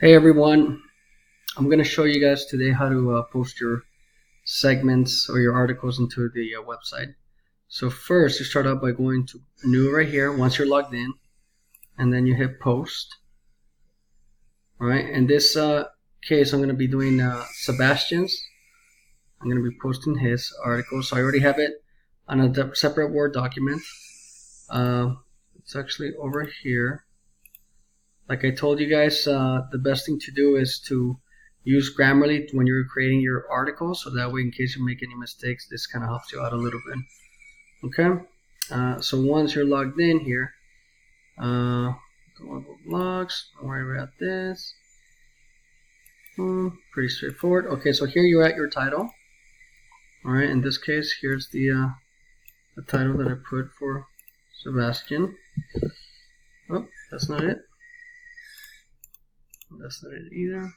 Hey everyone, I'm going to show you guys today how to post your segments or your articles into the website. So first you start out by going to new right here once you're logged in, and then you hit post. Alright, in this case I'm going to be doing Sebastian's. I'm going to be posting his article, so I already have it on a separate Word document. It's actually over here. Like I told you guys, the best thing to do is to use Grammarly when you're creating your article, so that way in case you make any mistakes, this kind of helps you out a little bit. Okay, so once you're logged in here, blogs, don't worry about this. Pretty straightforward. Okay, so here you're at your title. Alright, in this case, here's the title that I put for Sebastian. Oh, that's not it. That's not it either.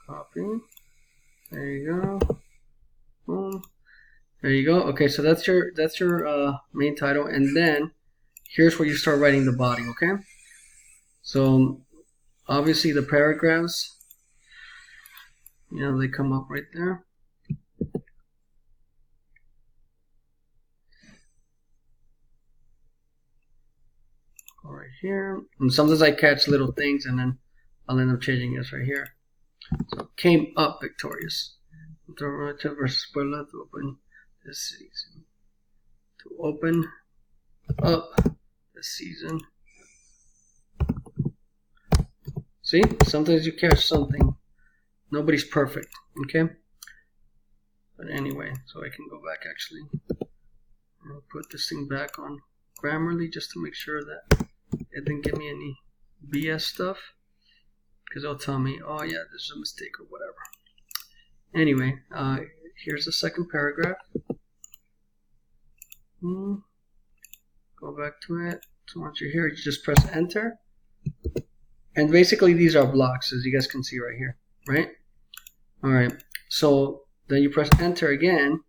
Copy. There you go. Boom. There you go. Okay, so that's your main title, and then here's where you start writing the body. Okay. So obviously the paragraphs, they come up right there. Right here, and sometimes I catch little things and then I'll end up changing this right here. So came up victorious. Toronto versus Puebla to open this season. To open up this season. See, sometimes you catch something. Nobody's perfect, okay? But anyway, so I can go back actually. I'll put this thing back on Grammarly just to make sure that it didn't give me any BS stuff, because it'll tell me, oh yeah, there's a mistake or whatever. Anyway, here's the second paragraph. Go back to it. So once you're here, you just press enter. And basically these are blocks, as you guys can see right here, right? Alright, so then you press enter again,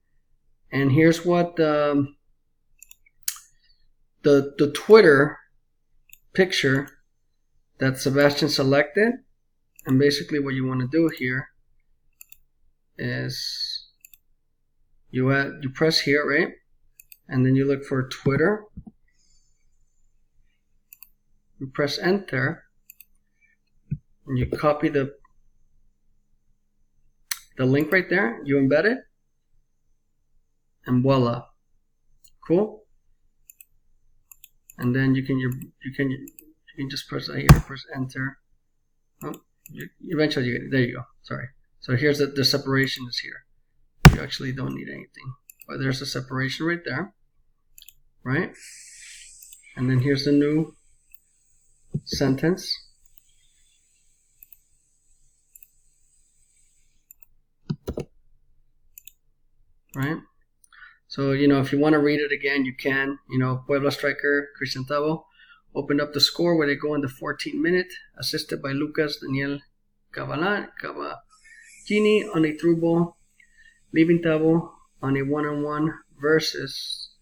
and here's what the Twitter picture that Sebastian selected. And basically what you want to do here is you press here, right? And then you look for Twitter. You press enter, and you copy the link right there. You embed it, and voila, cool. And then you can just press here, press enter. Oh, eventually you get it. There you go. Sorry. So here's the separation is here. You actually don't need anything, but there's a separation right there, right? And then here's the new sentence. Right? So, if you want to read it again, you can. Puebla striker Cristian Tabo opened up the score where they go in the 14th minute, assisted by Lucas Daniel Cavallini on a through ball, leaving Tabo on a one versus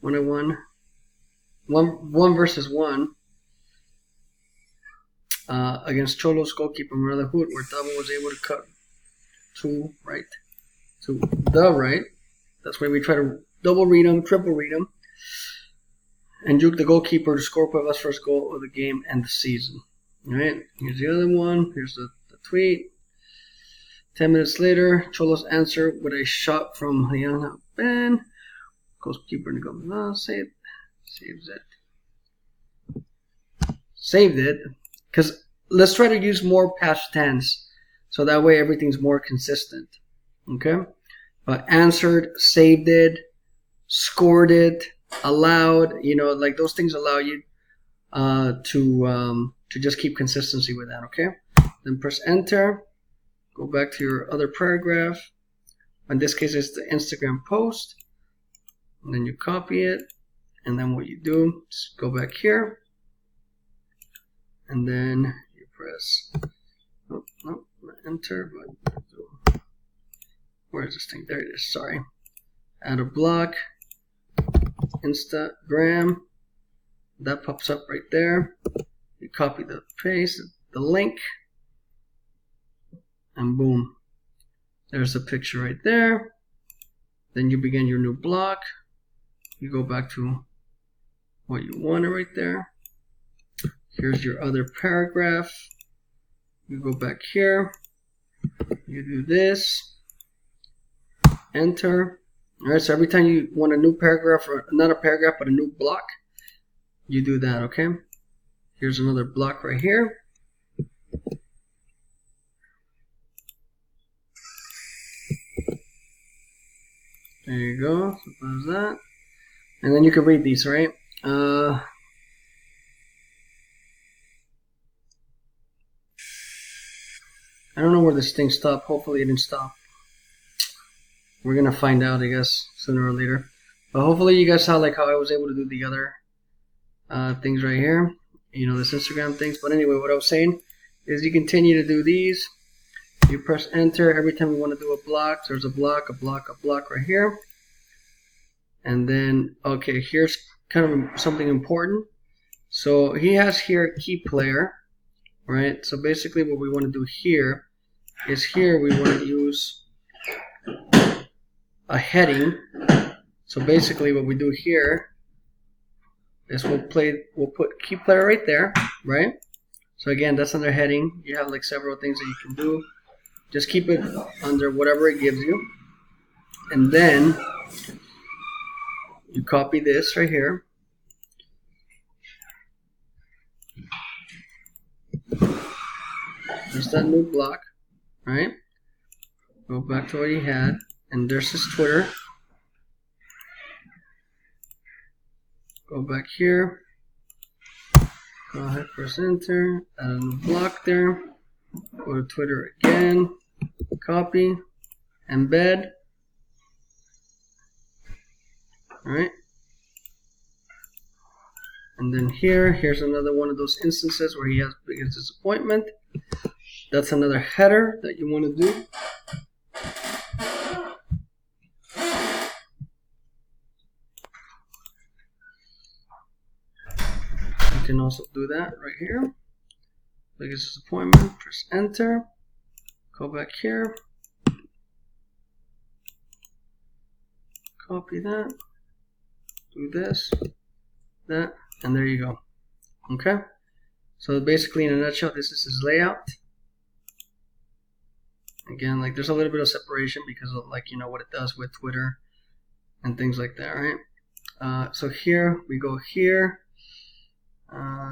one against Cholos goalkeeper Manuel Hood, where Tabo was able to cut to the right. That's why we try to double read them, triple read them, and juke the goalkeeper to score Puebla's first goal of the game and the season. All right, here's the other one. Here's the tweet. 10 minutes later, Cholos answer with a shot from Hayana Ben. Goalkeeper saved it. Because let's try to use more past tense, so that way everything's more consistent. Okay? Answered, saved it, scored it, allowed, like those things allow you to just keep consistency with that, okay? Then press enter, go back to your other paragraph. In this case, it's the Instagram post. And then you copy it, and then what you do is go back here, and then you press enter, but where is this thing? There it is, sorry. Add a block, Instagram. That pops up right there. You copy the paste, the link, and boom. There's a picture right there. Then you begin your new block. You go back to what you wanted right there. Here's your other paragraph. You go back here. You do this. Enter. Alright, so every time you want a new paragraph or not a paragraph but a new block, you do that, okay? Here's another block right here. There you go. So there's that. And then you can read these, right? I don't know where this thing stopped. Hopefully it didn't stop. We're gonna find out, I guess, sooner or later. But hopefully you guys saw like how I was able to do the other things right here. You know, this Instagram things. But anyway, what I was saying is you continue to do these. You press enter every time you want to do a block. There's a block right here. And then, okay, here's kind of something important. So he has here key player, right? So basically what we want to do here is we want to use a heading. So basically what we do here is we'll put key player right there, right? So again, that's under heading. You have like several things that you can do. Just keep it under whatever it gives you. And then you copy this right here. There's that new block, right? Go back to what you had. And there's his Twitter. Go back here. Go ahead, press enter. Add a new block there. Go to Twitter again. Copy. Embed. Alright. And then here's another one of those instances where he has biggest disappointment. That's another header that you want to do. You can also do that right here. Biggest disappointment. Press enter. Go back here. Copy that. Do this. That. And there you go. Okay. So basically, in a nutshell, this is his layout. Again, like there's a little bit of separation because of like, you know, what it does with Twitter and things like that, right? So here we go here.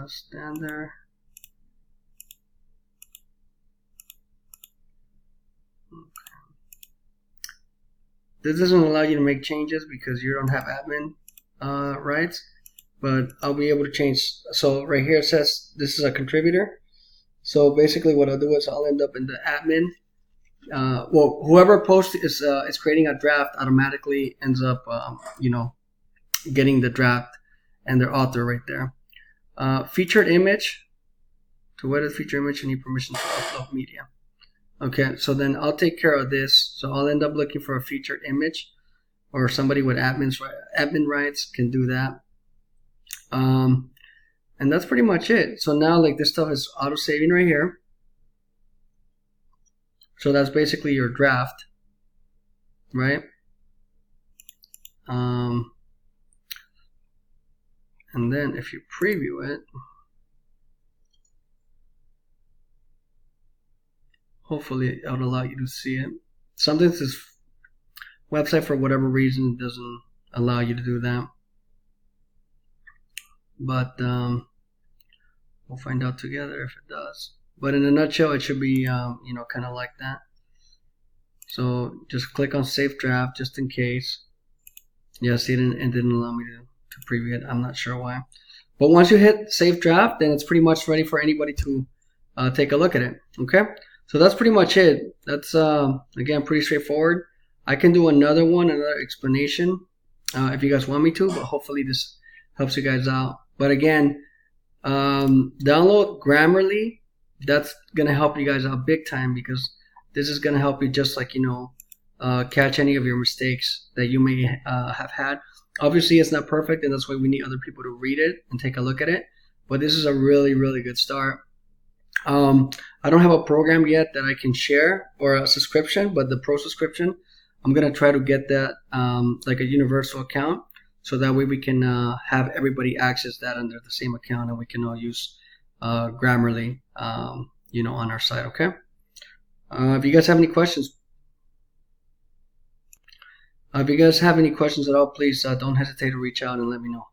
Stand there. Okay. This doesn't allow you to make changes because you don't have admin rights, but I'll be able to change. So right here it says this is a contributor. So basically what I'll do is I'll end up in the admin. Well, whoever posts is creating a draft automatically ends up, you know, getting the draft and their author right there. Featured image. To edit featured image, you need permission to upload media. Okay, so then I'll take care of this. So I'll end up looking for a featured image, or somebody with admin rights can do that. And that's pretty much it. So now like this stuff is auto saving right here. So that's basically your draft, right? And then if you preview it, hopefully it'll allow you to see it. Sometimes this website, for whatever reason, doesn't allow you to do that. But we'll find out together if it does. But in a nutshell, it should be, you know, kind of like that. So just click on Save Draft just in case. Yes, it didn't allow me to preview it. I'm not sure why. But once you hit Save Draft, then it's pretty much ready for anybody to take a look at it. Okay? So that's pretty much it. That's, again, pretty straightforward. I can do another explanation if you guys want me to, but hopefully this helps you guys out. But again, download Grammarly. That's going to help you guys out big time because this is going to help you just like, you know, catch any of your mistakes that you may have had. Obviously, it's not perfect, and that's why we need other people to read it and take a look at it. But this is a really, really good start. I don't have a program yet that I can share or a subscription, but the pro subscription, I'm going to try to get that like a universal account, so that way we can have everybody access that under the same account, and we can all use Grammarly, on our site. Okay. If you guys have any questions, at all, please don't hesitate to reach out and let me know.